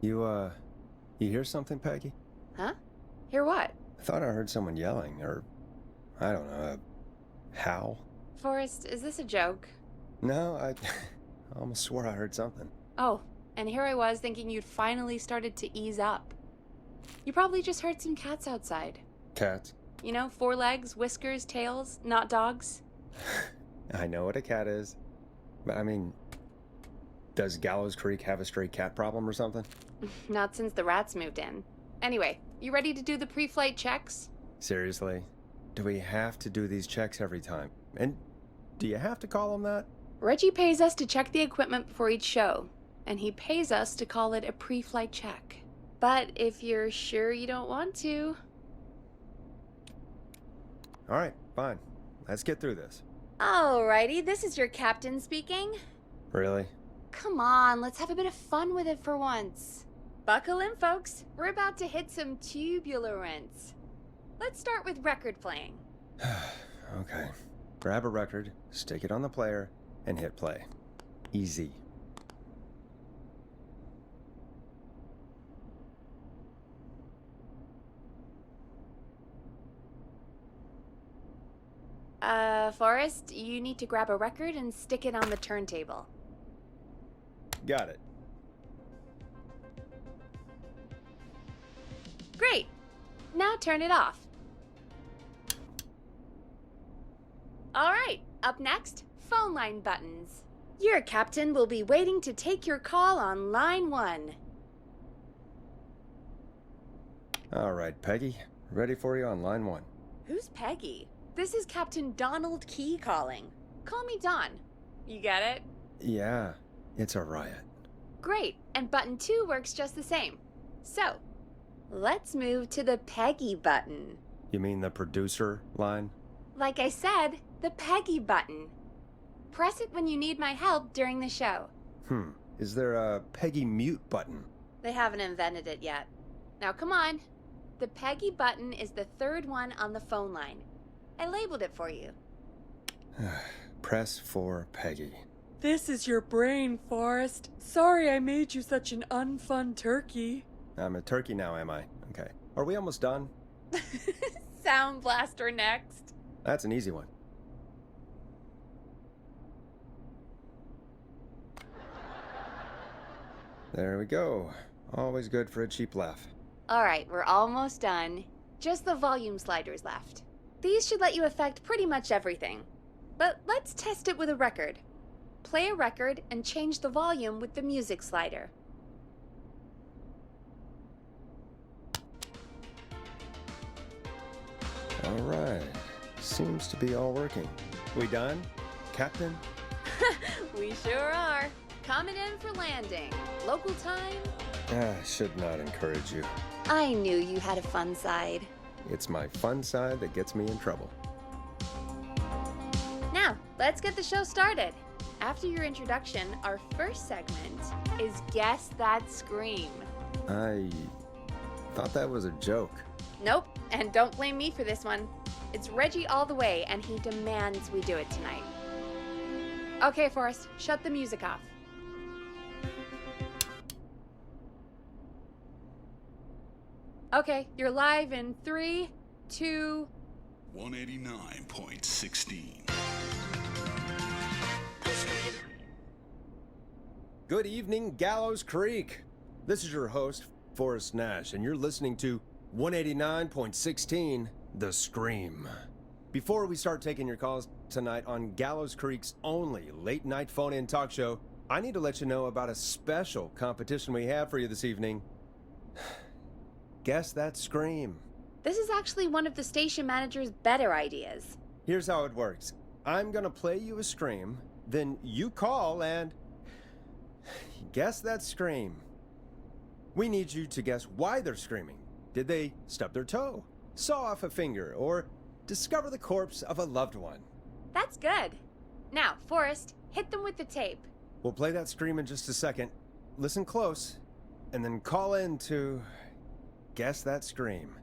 You hear something, Peggy? Huh? Hear what? I thought I heard someone yelling, or, I don't know, a howl. Forrest, is this a joke? No, I almost swore I heard something. Oh, and here I was thinking you'd finally started to ease up. You probably just heard some cats outside. Cats? You know, 4 legs, whiskers, tails, not dogs. I know what a cat is. But I mean, does Gallows Creek have a stray cat problem or something? Not since the rats moved in. Anyway, you ready to do the pre-flight checks? Seriously? Do we have to do these checks every time? And do you have to call them that? Reggie pays us to check the equipment before each show, and he pays us to call it a pre-flight check. But if you're sure you don't want to... Alright, fine. Let's get through this. Alrighty, this is your captain speaking. Really? Come on, let's have a bit of fun with it for once. Buckle in, folks. We're about to hit some tubulance. Let's start with record playing. Okay. Grab a record, stick it on the player, and hit play. Easy. Forrest, you need to grab a record and stick it on the turntable. Got it. Great! Now turn it off. Alright, up next, phone line buttons. Your captain will be waiting to take your call on line 1. Alright, Peggy. Ready for you on line 1. Who's Peggy? This is Captain Donald Key calling. Call me Don. You get it? Yeah, it's a riot. Great, and button 2 works just the same. So, let's move to the Peggy button. You mean the producer line? Like I said, the Peggy button. Press it when you need my help during the show. Is there a Peggy mute button? They haven't invented it yet. Now come on. The Peggy button is the 3rd one on the phone line. I labeled it for you. Press for Peggy. This is your brain, Forrest. Sorry I made you such an unfun turkey. I'm a turkey now, am I? Okay. Are we almost done? Sound Blaster next. That's an easy one. There we go. Always good for a cheap laugh. Alright, we're almost done. Just the volume sliders left. These should let you affect pretty much everything. But let's test it with a record. Play a record and change the volume with the music slider. Alright. Seems to be all working. We done, Captain? We sure are. Coming in for landing. Local time? I should not encourage you. I knew you had a fun side. It's my fun side that gets me in trouble. Now, let's get the show started. After your introduction, our first segment is Guess That Scream. I thought that was a joke. Nope, and don't blame me for this one. It's Reggie all the way, and he demands we do it tonight. Okay, Forrest, shut the music off. Okay, you're live in 3, 2... 189.16. Good evening, Gallows Creek. This is your host, Forrest Nash, and you're listening to 189.16, The Scream. Before we start taking your calls tonight on Gallows Creek's only late-night phone-in talk show, I need to let you know about a special competition we have for you this evening. Guess That Scream. This is actually one of the station manager's better ideas. Here's how it works. I'm gonna play you a scream, then you call and guess that scream. We need you to guess why they're screaming. Did they stub their toe, saw off a finger, or discover the corpse of a loved one? That's good. Now, Forrest, hit them with the tape. We'll play that scream in just a second. Listen close, and then call in to guess that scream.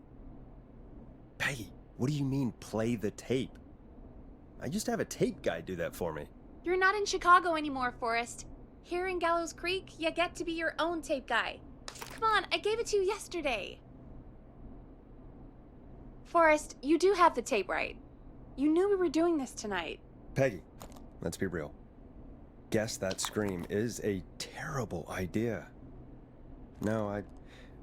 Peggy, what do you mean play the tape? I used to have a tape guy do that for me. You're not in Chicago anymore, Forrest. Here in Gallows Creek, you get to be your own tape guy. Come on, I gave it to you yesterday. Forrest, you do have the tape right. You knew we were doing this tonight. Peggy, let's be real. Guess That Scream is a terrible idea. No,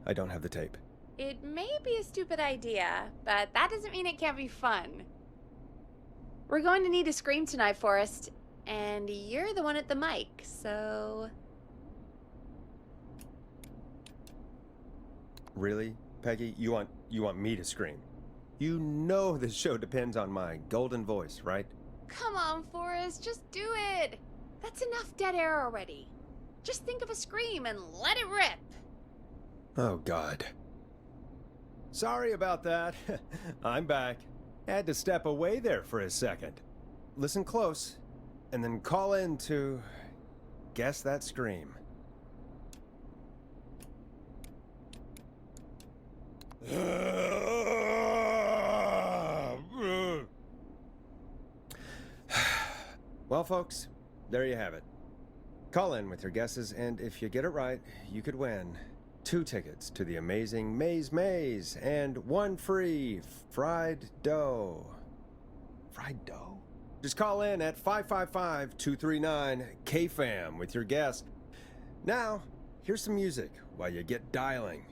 I don't have the tape. It may be a stupid idea, but that doesn't mean it can't be fun. We're going to need a scream tonight, Forrest, and you're the one at the mic, so... Really, Peggy? You want me to scream? You know this show depends on my golden voice, right? Come on, Forrest, just do it. That's enough dead air already. Just think of a scream and let it rip. Oh, God. Sorry about that. I'm back. Had to step away there for a second. Listen close, and then call in to Guess That Scream. Well, folks, there you have it. Call in with your guesses, and if you get it right, you could win 2 tickets to the amazing Maze and 1 free fried dough. Fried dough? Just call in at 555-239-KFAM with your guess. Now, here's some music while you get dialing.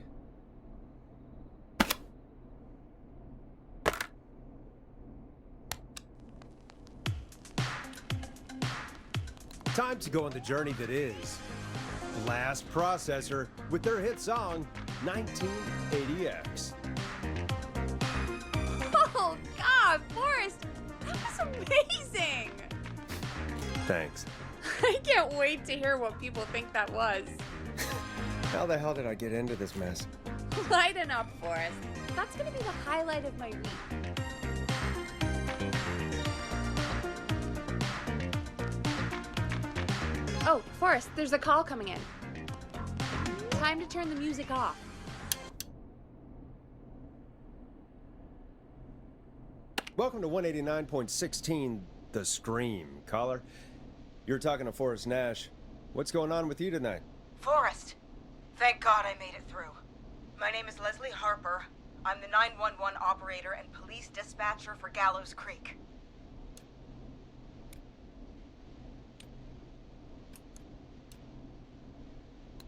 Time to go on the journey that is Blast Processor with their hit song 1980X. Oh, God, Forrest, that was amazing. Thanks. I can't wait to hear what people think that was. How the hell did I get into this mess? Lighten up, Forrest. That's gonna be the highlight of my week. Oh, Forrest, there's a call coming in. Time to turn the music off. Welcome to 189.16 The Scream. Caller, you're talking to Forrest Nash. What's going on with you tonight? Forrest, thank God I made it through. My name is Leslie Harper. I'm the 911 operator and police dispatcher for Gallows Creek.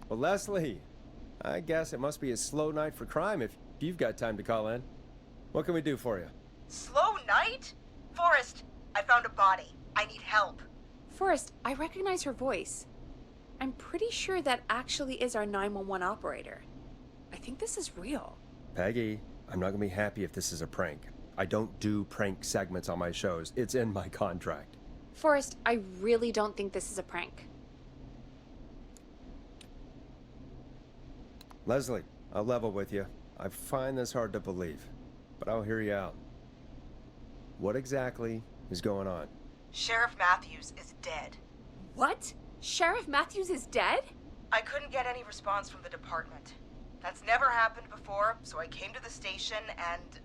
Well, Leslie, I guess it must be a slow night for crime if you've got time to call in. What can we do for you? Slow night? Forrest, I found a body. I need help. Forrest, I recognize her voice. I'm pretty sure that actually is our 911 operator. I think this is real. Peggy, I'm not gonna be happy if this is a prank. I don't do prank segments on my shows. It's in my contract. Forrest, I really don't think this is a prank. Leslie, I'll level with you. I find this hard to believe, but I'll hear you out. What exactly is going on? Sheriff Matthews is dead. What? Sheriff Matthews is dead? I couldn't get any response from the department. That's never happened before, so I came to the station and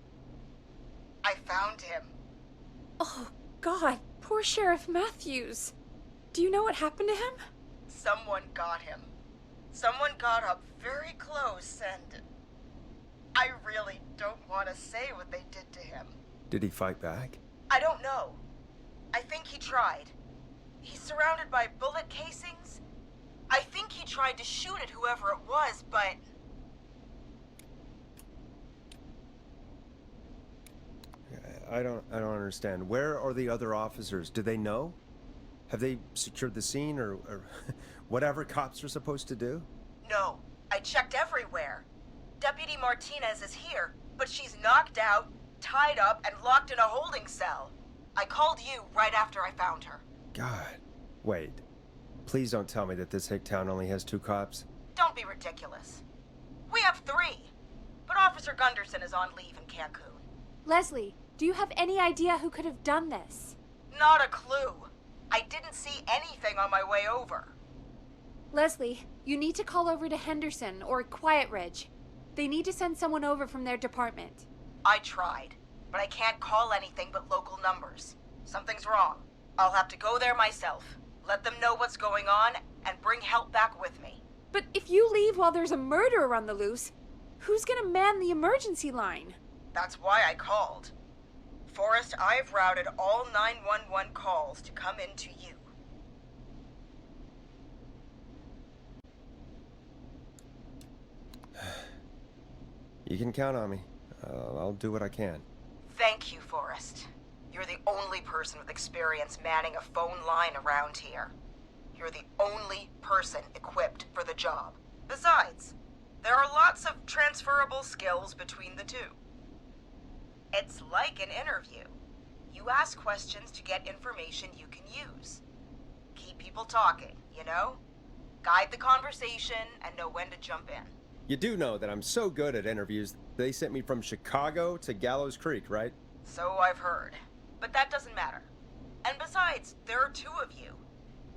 I found him. Oh, God, poor Sheriff Matthews. Do you know what happened to him? Someone got him. Someone got up very close and I really don't want to say what they did to him. Did he fight back? I don't know. I think he tried. He's surrounded by bullet casings. I think he tried to shoot at whoever it was, but... I don't understand. Where are the other officers? Do they know? Have they secured the scene or whatever cops are supposed to do? No, I checked everywhere. Deputy Martinez is here, but she's knocked out, tied up, and locked in a holding cell. I called you right after I found her. God. Wait. Please don't tell me that this hick town only has 2 cops. Don't be ridiculous. We have 3, but Officer Gunderson is on leave in Cancun. Leslie, do you have any idea who could have done this? Not a clue. I didn't see anything on my way over. Leslie, you need to call over to Henderson or Quiet Ridge. They need to send someone over from their department. I tried, but I can't call anything but local numbers. Something's wrong. I'll have to go there myself, let them know what's going on, and bring help back with me. But if you leave while there's a murderer on the loose, who's gonna man the emergency line? That's why I called. Forrest, I've routed all 911 calls to come in to you. You can count on me. I'll do what I can. Thank you, Forrest. You're the only person with experience manning a phone line around here. You're the only person equipped for the job. Besides, there are lots of transferable skills between the two. It's like an interview. You ask questions to get information you can use. Keep people talking, you know? Guide the conversation and know when to jump in. You do know that I'm so good at interviews, they sent me from Chicago to Gallows Creek, right? So I've heard. But that doesn't matter. And besides, there are two of you.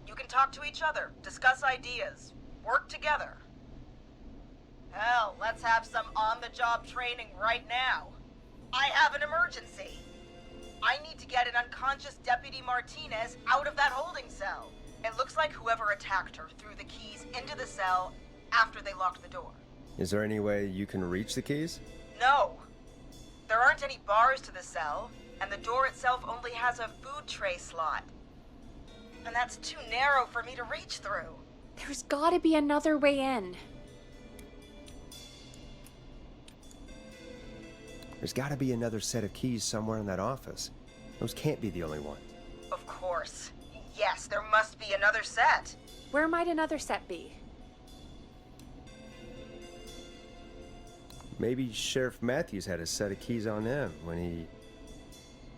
You can talk to each other, discuss ideas, work together. Hell, let's have some on-the-job training right now. I have an emergency. I need to get an unconscious Deputy Martinez out of that holding cell. It looks like whoever attacked her threw the keys into the cell after they locked the door. Is there any way you can reach the keys? No. There aren't any bars to the cell, and the door itself only has a food tray slot. And that's too narrow for me to reach through. There's gotta be another way in. There's gotta be another set of keys somewhere in that office. Those can't be the only ones. Of course. Yes, there must be another set. Where might another set be? Maybe Sheriff Matthews had a set of keys on him when he...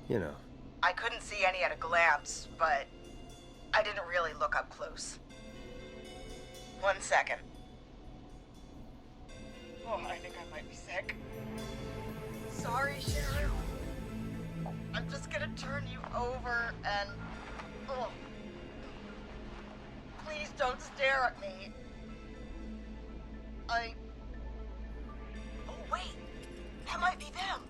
you know. I couldn't see any at a glance, but I didn't really look up close. 1 second. Oh, I think I might be sick. Sorry, Sheriff. I'm just gonna turn you over and... Oh. Please don't stare at me. Oh, wait. That might be them.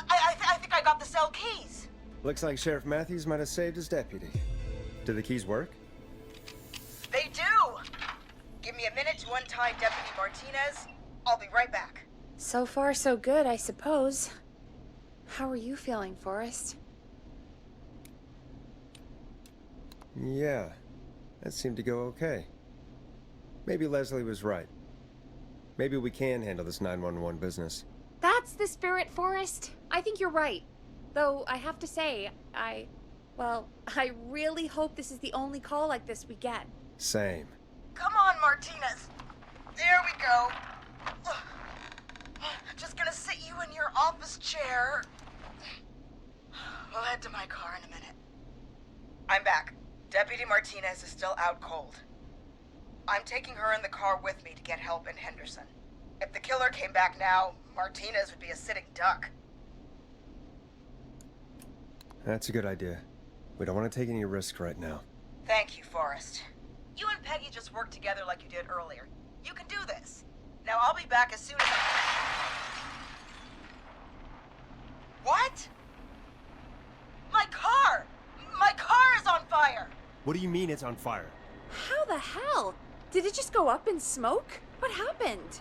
I think I got the cell keys. Looks like Sheriff Matthews might have saved his deputy. Do the keys work? They do! Give me a minute to untie Deputy Martinez. I'll be right back. So far, so good, I suppose. How are you feeling, Forrest? Yeah, that seemed to go okay. Maybe Leslie was right. Maybe we can handle this 911 business. That's the spirit, Forrest. I think you're right. Though, I have to say, I really hope this is the only call like this we get. Same. Come on, Martinez. There we go. Just gonna sit you in your office chair. We'll head to my car in a minute. I'm back. Deputy Martinez is still out cold. I'm taking her in the car with me to get help in Henderson. If the killer came back now, Martinez would be a sitting duck. That's a good idea. We don't want to take any risk right now. Thank you, Forrest. You and Peggy just worked together like you did earlier. You can do this. Now I'll be back as soon as What? My car! My car is on fire! What do you mean it's on fire? How the hell? Did it just go up in smoke? What happened?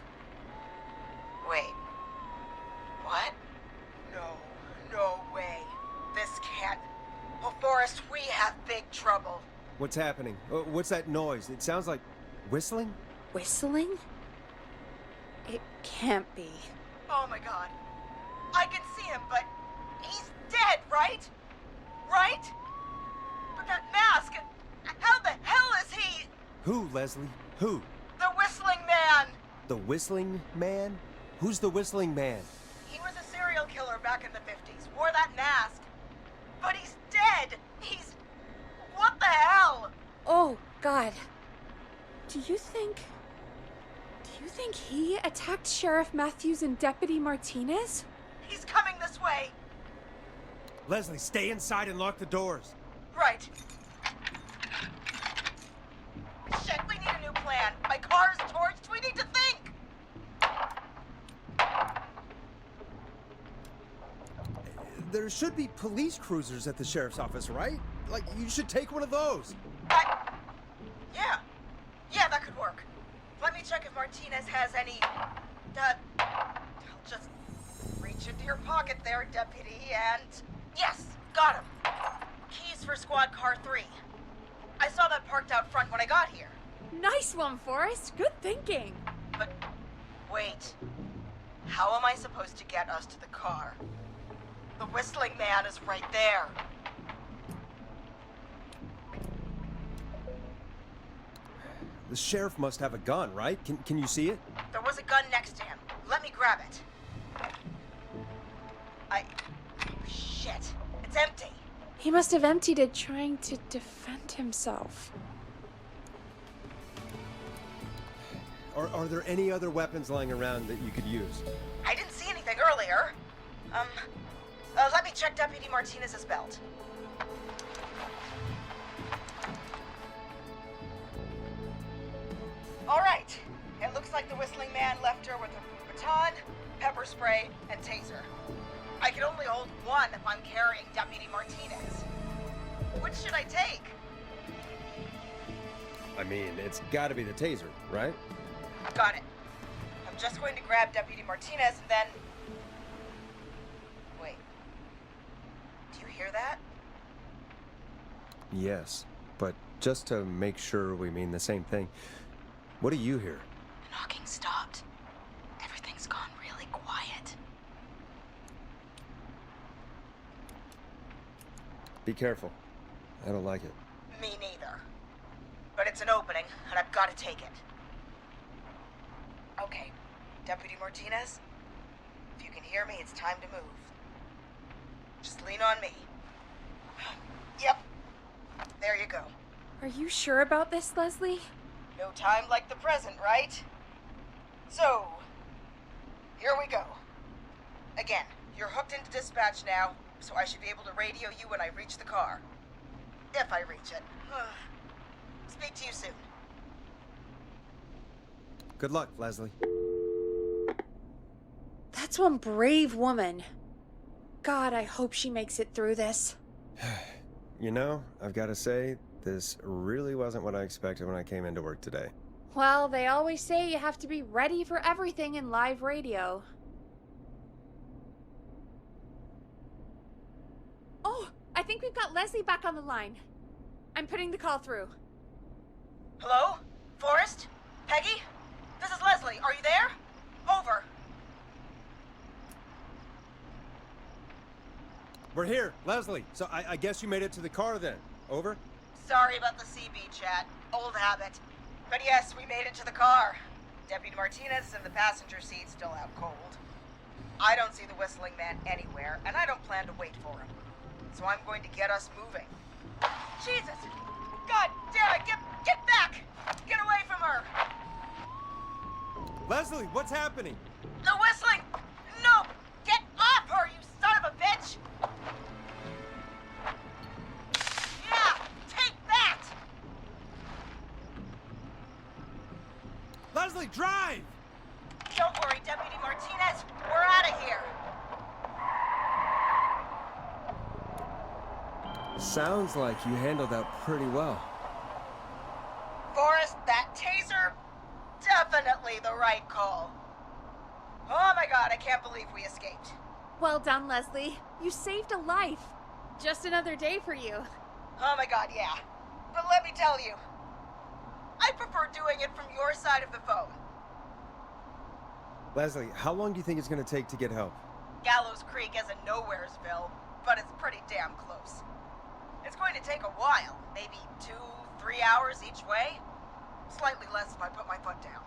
Wait. What? No way. This can't... Oh, Forrest, we have big trouble. What's happening? What's that noise? It sounds like whistling? Whistling? It can't be. Oh my god. I can see him, but he's dead, right? Right? But that mask, how the hell is he? Who, Leslie? Who? The Whistling Man! The Whistling Man? Who's the Whistling Man? He was a serial killer back in the 50s, wore that mask. But he's dead! He's... What the hell? Oh, God. Do you think he attacked Sheriff Matthews and Deputy Martinez? He's coming this way. Leslie, stay inside and lock the doors. Right. Shit, we need a new plan. My car is torched. We need to think. There should be police cruisers at the sheriff's office, right? Like, you should take one of those. Yeah, that could work. check if Martinez has any... I'll just reach into your pocket there, Deputy, and... Yes, got him. Keys for Squad Car 3. I saw that parked out front when I got here. Nice one, Forrest. Good thinking. But wait. How am I supposed to get us to the car? The Whistling Man is right there. The sheriff must have a gun, right? Can you see it? There was a gun next to him. Let me grab it. Shit. It's empty. He must have emptied it trying to defend himself. Are there any other weapons lying around that you could use? I didn't see anything earlier. Let me check Deputy Martinez's belt. All right. It looks like the Whistling Man left her with a baton, pepper spray, and taser. I can only hold one if I'm carrying Deputy Martinez. Which should I take? I mean, it's gotta be the taser, right? Got it. I'm just going to grab Deputy Martinez and then... Wait. Do you hear that? Yes, but just to make sure we mean the same thing, what do you hear? The knocking stopped. Everything's gone really quiet. Be careful. I don't like it. Me neither. But it's an opening, and I've got to take it. Okay, Deputy Martinez, if you can hear me, it's time to move. Just lean on me. Yep. There you go. Are you sure about this, Leslie? No time like the present, right? So, here we go. Again, you're hooked into dispatch now, so I should be able to radio you when I reach the car. If I reach it. Speak to you soon. Good luck, Leslie. That's one brave woman. God, I hope she makes it through this. You know, I've got to say, this really wasn't what I expected when I came into work today. Well, they always say you have to be ready for everything in live radio. Oh, I think we've got Leslie back on the line. I'm putting the call through. Hello? Forrest? Peggy? This is Leslie. Are you there? Over. We're here, Leslie. So I guess you made it to the car then. Over? Sorry about the CB chat. Old habit. But yes, we made it to the car. Deputy Martinez is in the passenger seat, still out cold. I don't see the Whistling Man anywhere, and I don't plan to wait for him. So I'm going to get us moving. Jesus! God damn it! Get back! Get away from her! Leslie, what's happening? The Whistling! No! Get off her, you son of a bitch! Yeah! Take that! Leslie, drive! Don't worry, Deputy Martinez. We're out of here. Sounds like you handled that pretty well. Forrest, that taser? Definitely the right call. Oh my god, I can't believe we escaped. Well done, Leslie. You saved a life. Just another day for you. Oh my god, yeah. But let me tell you, I prefer doing it from your side of the phone. Leslie, how long do you think it's going to take to get help? Gallows Creek isn't Nowheresville, but it's pretty damn close. It's going to take a while, maybe 2-3 hours each way. Slightly less if I put my foot down.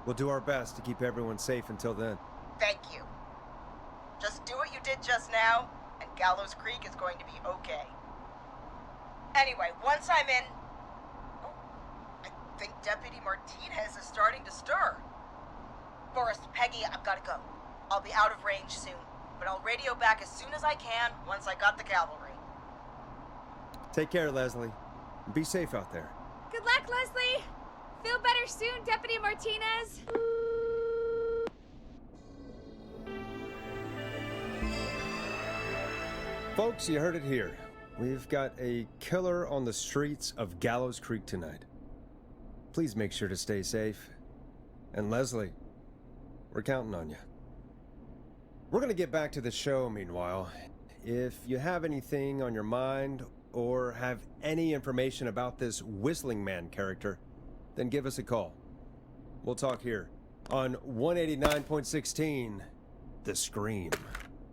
We'll do our best to keep everyone safe until then. Thank you. Just do what you did just now, and Gallows Creek is going to be okay. Anyway, once I'm in... Oh, I think Deputy Martinez is starting to stir. Forrest, Peggy, I've got to go. I'll be out of range soon, but I'll radio back as soon as I can once I got the cavalry. Take care, Leslie. Be safe out there. Good luck, Leslie. Feel better soon, Deputy Martinez. Folks, you heard it here. We've got a killer on the streets of Gallows Creek tonight. please make sure to stay safe. And Leslie, we're counting on you. We're gonna get back to the show meanwhile. If you have anything on your mind or have any information about this Whistling Man character, then give us a call. We'll talk here on 189.16, The Scream.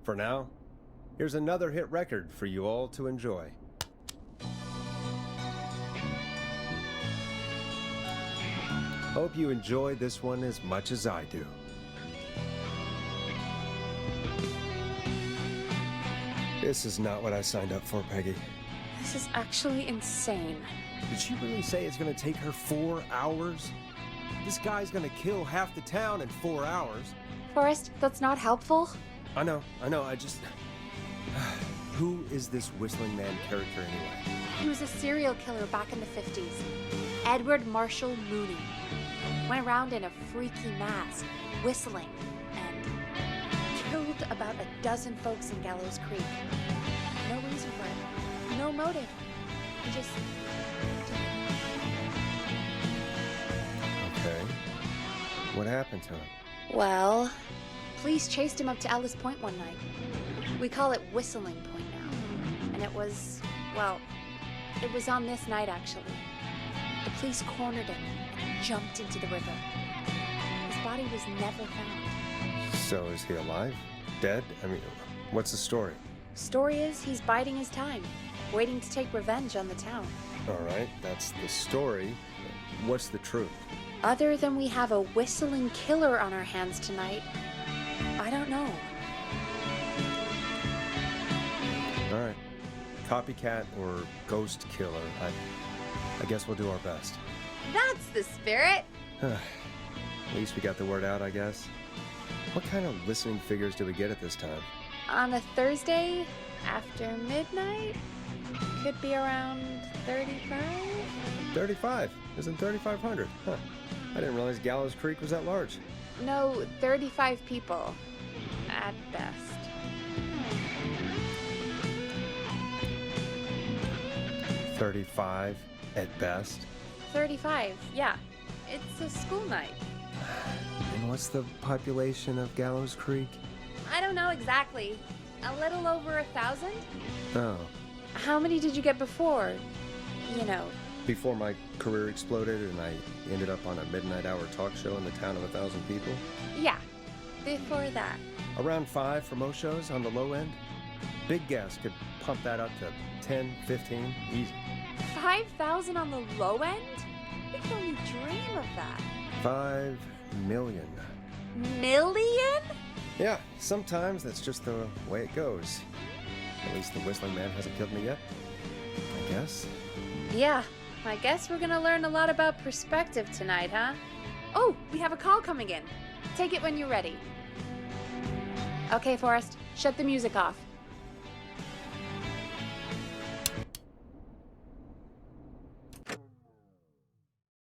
For now, here's another hit record for you all to enjoy. Hope you enjoy this one as much as I do. This is not what I signed up for, Peggy. This is actually insane. Did she really say it's gonna take her 4 hours? This guy's gonna kill half the town in 4 hours. Forrest, that's not helpful. I know, I just... Who is this Whistling Man character anyway? He was a serial killer back in the 50s. Edward Marshall Mooney. Went around in a freaky mask, whistling, and killed about a dozen folks in Gallows Creek. No reason for it. No motive. He just... Okay. What happened to him? Well, police chased him up to Ellis Point one night. We call it Whistling Point now. And it was, well, it was on this night actually. The police cornered him and jumped into the river. His body was never found. So is he alive? Dead? I mean, what's the story? Story is he's biding his time, waiting to take revenge on the town. All right, that's the story. What's the truth? Other than we have a whistling killer on our hands tonight, I don't know. All right. Copycat or ghost killer. I guess we'll do our best. That's the spirit! At least we got the word out, I guess. What kind of listening figures do we get at this time? On a Thursday after midnight? Could be around 35? 35. Isn't 3,500? Huh. I didn't realize Gallows Creek was that large. No, 35 people. At best. 35 at best. 35, yeah. It's a school night. And what's the population of Gallows Creek? I don't know exactly. A little over 1,000? Oh. How many did you get before? You know. Before my career exploded and I ended up on a midnight hour talk show in the town of 1,000 people? Yeah, before that. Around 5 for most shows on the low end. Big Gas could pump that up to 10, 15, easy. 5,000 on the low end? We can only dream of that. 5 million. Million? Yeah, sometimes that's just the way it goes. At least the Whistling Man hasn't killed me yet, I guess. Yeah, I guess we're gonna learn a lot about perspective tonight, huh? Oh, we have a call coming in. Take it when you're ready. Okay, Forrest, shut the music off.